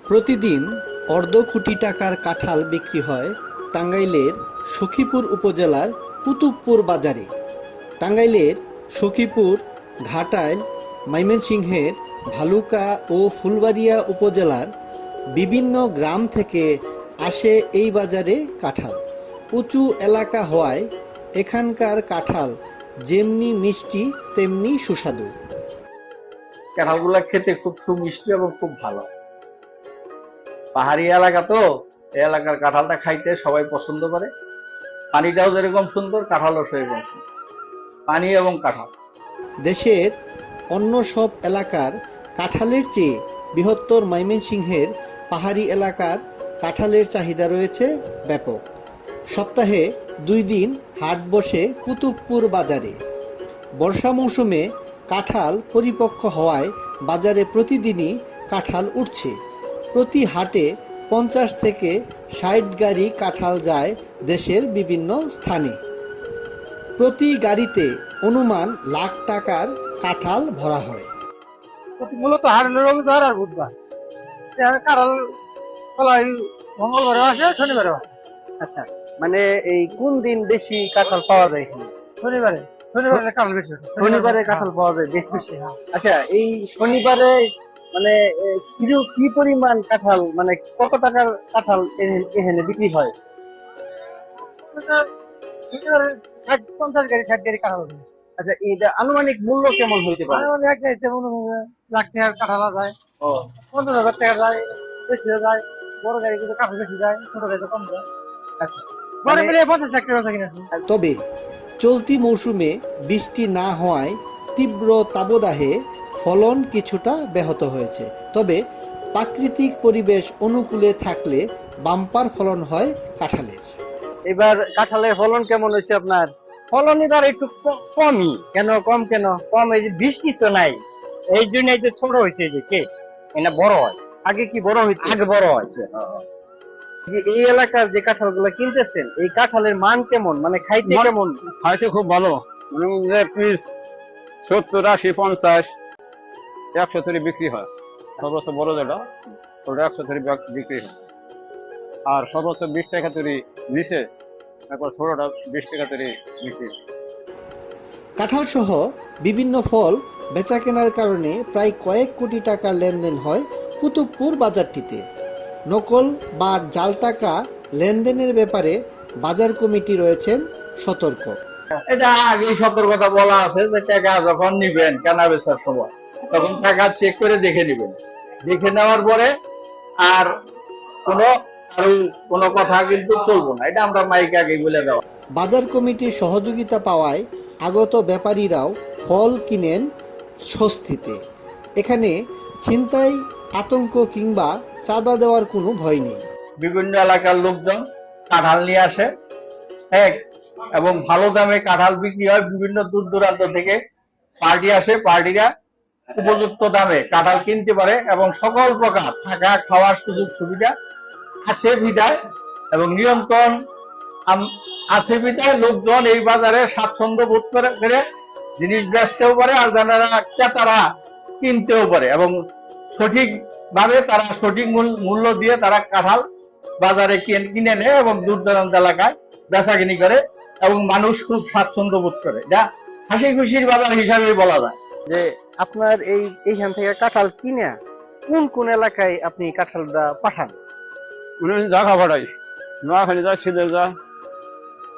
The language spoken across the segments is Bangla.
প্রতিদিন অর্ধ কোটি টাকার কাঁঠাল বিক্রি হয় টাঙ্গাইলের সখীপুর উপজেলার কুতুবপুর বাজারে। টাঙ্গাইলের সখীপুর, ঘাটাইল, ময়মনসিংহের ভালুকা ও ফুলবাড়িয়া উপজেলার বিভিন্ন গ্রাম থেকে আসে এই বাজারে কাঁঠাল। উঁচু এলাকা হওয়ায় এখানকার কাঁঠাল যেমনি মিষ্টি তেমনি সুস্বাদু। কাঁঠালগুলা খেতে খুব সুমিষ্টি এবং খুব ভালো। পাহাড়ি এলাকা তো, এই এলাকার কাঁঠালটা খাইতে সবাই পছন্দ করে। পানিটাও যেরকম সুন্দর, কাঁঠালও সেরকম সুন্দর। পানি এবং কাঁঠাল। দেশের অন্য সব এলাকার কাঁঠালের চেয়ে বৃহত্তর ময়মনসিংহের পাহাড়ি এলাকার কাঁঠালের চাহিদা রয়েছে ব্যাপক। সপ্তাহে 2 দিন হাট বসে কুতুবপুর বাজারে। বর্ষা মৌসুমে কাঁঠাল পরিপক্ক হওয়ায় বাজারে প্রতিদিনই কাঁঠাল উঠছে। প্রতি হাটে 50 থেকে 60 গাড়ি কাঁঠাল যায় দেশের বিভিন্ন স্থানে। প্রতি গাড়িতে অনুমান লাখ টাকার কাঁঠাল ভরা হয়। মূলত হাট হলো রবিবার আর বুধবার। কাঁঠাল মঙ্গলবারে আসে, শনিবারে আসে। আচ্ছা, মানে এই কোন দিন বেশি কাঁঠাল পাওয়া যায় এখানে? শনিবারে কাঁঠাল বেশি। শনিবারে কাঁঠাল পাওয়া যায় বেশি। হ্যাঁ। আচ্ছা, এই শনিবারে মানে কি পরিমাণ কাঁঠাল, মানে কত টাকার কাঁঠাল এখানে বিক্রি হয়? শনিবারে 50 গাড়ি 60 গাড়ি কাঁঠাল হবে। আচ্ছা, এটা আনুমানিক মূল্য কেমন হইতে পারে? এক গাড়িতে মনে হয় লাখ টাকার কাঁঠাল যায়, 50,000 টাকা যায়, বেশি যায়। বড় গাড়ি কিন্তু কাঁঠাল বেশি যায়, ছোট গাড়িতে কম যায়। আচ্ছা, বড় মিলিয়ে 50 লাখ টাকা কিনা। তবে চলতি মৌসুমে বৃষ্টি না হওয়ায় তীব্র তাপদাহে ফলন কিছুটা ব্যাহত হয়েছে। তবে প্রাকৃতিক পরিবেশ অনুকূলে থাকলে বাম্পার ফলন হয় কাঁঠালের। এবার কাঁঠালের ফলন কেমন হয়েছে আপনার? ফলন এবার একটু কমই। কেন কম কেন? কম, এই যে বৃষ্টি তো নাই, এই জন্য এই যে ছোট হয়েছে, যে কে এটা বড় হয়। আগে কি বড় হইতো? আগে বড় হয়েছে। যে এই এলাকার যে কাঁঠাল গুলা কিনতেছেন, এই কাঁঠালের মান কেমন, মানে খাইতে কেমন? হয়তো খুব ভালো, মানে পিস 70, 80, 50, 100 তরি বিক্রি হয়। সর্বোচ্চ বড় যেটা ওটা 100 তরি বিক্রি হয়। আর সর্বোচ্চ 20 টাকা তরি নিচে, তারপর ছোটটা 20 টাকা তরি বিক্রি হয়। কাঁঠাল সহ বিভিন্ন ফল বেচা কেনার কারণে প্রায় কয়েক কোটি টাকার লেনদেন হয় কুতুবপুর বাজারটিতে। নকল বা জাল টাকা লেনদেনের ব্যাপারে বাজার কমিটি রয়েছেন সতর্ক। এটা আগেই সতর্কতা বলা আছে যে টাকা যখন নিবেন কেনা বেচার সময়, তখন টাকা চেক করে দেখে নিবেন। দেখে নেওয়ার পরে আর কোনো কথা কিন্তু চলবো না, এটা আমরা মাইকে আগেই বলে দেওয়া। বাজার কমিটির সহযোগিতা পাওয়ায় আগত ব্যাপারীরাও ফল কিনেন স্বস্তিতে। এখানে ছিনতাই, আতঙ্ক কিংবা চাঁদা দেওয়ার কোনো ভয় নেই। বিভিন্ন এলাকার লোকজন কাঁঠাল নিয়ে আসে এবং ভালো দামে কাঁঠাল বিক্রি হয়। বিভিন্ন দূর দূরান্ত থেকে পার্টি আসে, পার্টিরা উপযুক্ত দামে কাঁঠাল কিনতে পারে এবং সকল প্রকার থাকা খাওয়ার সুযোগ সুবিধা আছে বিধায় এবং নিয়ন্ত্রণ আছে বিধায় লোকজন এই বাজারে স্বাচ্ছন্দ্য বোধ করে জিনিস বেচতেও পারে, আর যারা ক্রেতারা কিনতেও পারে এবং সঠিক ভাবে তারা সঠিক মূল্য দিয়ে তারা কাঁঠাল বাজারে কিনে নেয় এবং দূর দূরান্ত এলাকায় বেচাকিনি করে এবং মানুষ খুব স্বাচ্ছন্দ্য বোধ করে। এটা হাসি খুশির বাজার হিসাবে বলা যায়। যে আপনার এইখান থেকে কাঁঠাল কিনে কোন এলাকায় আপনি কাঁঠালটা পাঠান? জায়গা ভাড়াই, নোয়াখালী যায়, সিলেট যায়,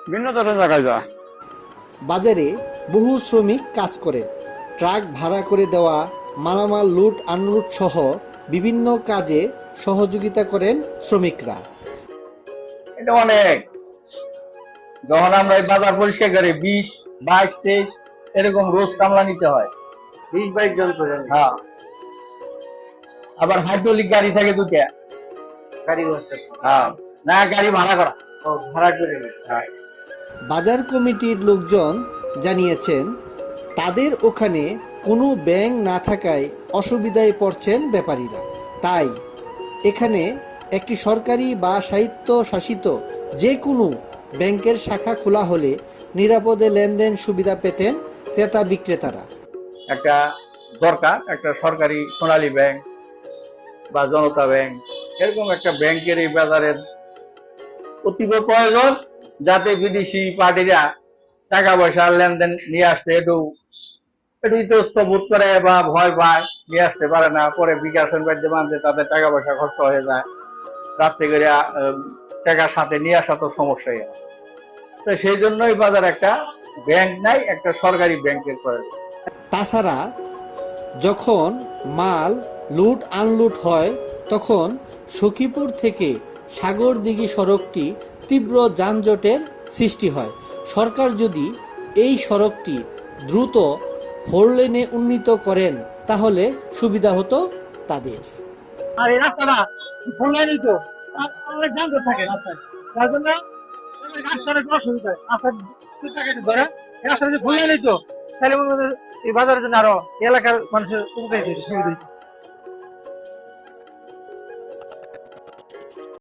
বিভিন্ন ধরনের জায়গায় যায়। বাজারে বহু শ্রমিক কাজ করেন। ট্রাক ভাড়া করে দেওয়া, মালামাল লুট আনলুট সহ বিভিন্ন কাজে সহযোগিতা করেন শ্রমিকরা। এটা অনেক, যখন আমরা এই বাজার পরিষ্কার করি 20, 22, 23 এরকম রোজ কামলা নিতে হয়। 20-22 জন করে? হ্যাঁ। আবার হাইড্রোলিক গাড়ি থাকে 2টা গাড়ি আছে? হ্যাঁ, না গাড়ি ভাড়া করা। ভাড়া করে? হ্যাঁ। বাজার কমিটির লোকজন জানিয়েছেন তাদের ওখানে কোনো ব্যাংক না থাকায় অসুবিধায় পড়ছেন ব্যাপারীরা। তাই এখানে একটি সরকারি বা স্বায়ত্তশাসিত যে কোনো ব্যাংকের শাখা খোলা হলে নিরাপদে লেনদেন সুবিধা পেতেন ক্রেতা বিক্রেতারা। একটা দরকার একটা সরকারি সোনালী ব্যাংক বা জনতা ব্যাংক এরকম একটা ব্যাংকের এই বাজারের অতীব প্রয়োজন, যাতে বিদেশি পার্টিরা টাকা পয়সার লেনদেন নিয়ে আসতে একটু ইতস্ত বোধ করে বা ভয় পায়, নিয়ে আসতে পারে না, পরে বিকাশের মাধ্যমে তাদের টাকা পয়সা খরচ হয়ে যায়, রাত্রে করে টাকা সাথে নিয়ে আসা তো সমস্যাই হয়। তো সেই জন্যই বাজার একটা ব্যাংক নাই, একটা সরকারি ব্যাংকের প্রয়োজন। তাছাড়া যখন মাল লুট আনলুট হয় তখন সখীপুর থেকে সাগরদিঘি সড়কটি তীব্র যানজটের সৃষ্টি হয়। সরকার যদি এই সড়কটি দ্রুত 4 লেনে উন্নীত করেন তাহলে সুবিধা হতো তাদের। আর এই রাস্তাটা ফুল লাইনই তো অনেক যানজট থাকে রাস্তায়, যার জন্য রাস্তার একটু অসুবিধা হয়। রাস্তার ধরে রাস্তা যদি ফুল লাইনই তো তাহলে মনে হয় এই বাজারের জন্য আরো এলাকার মানুষের সুবিধা হইতো।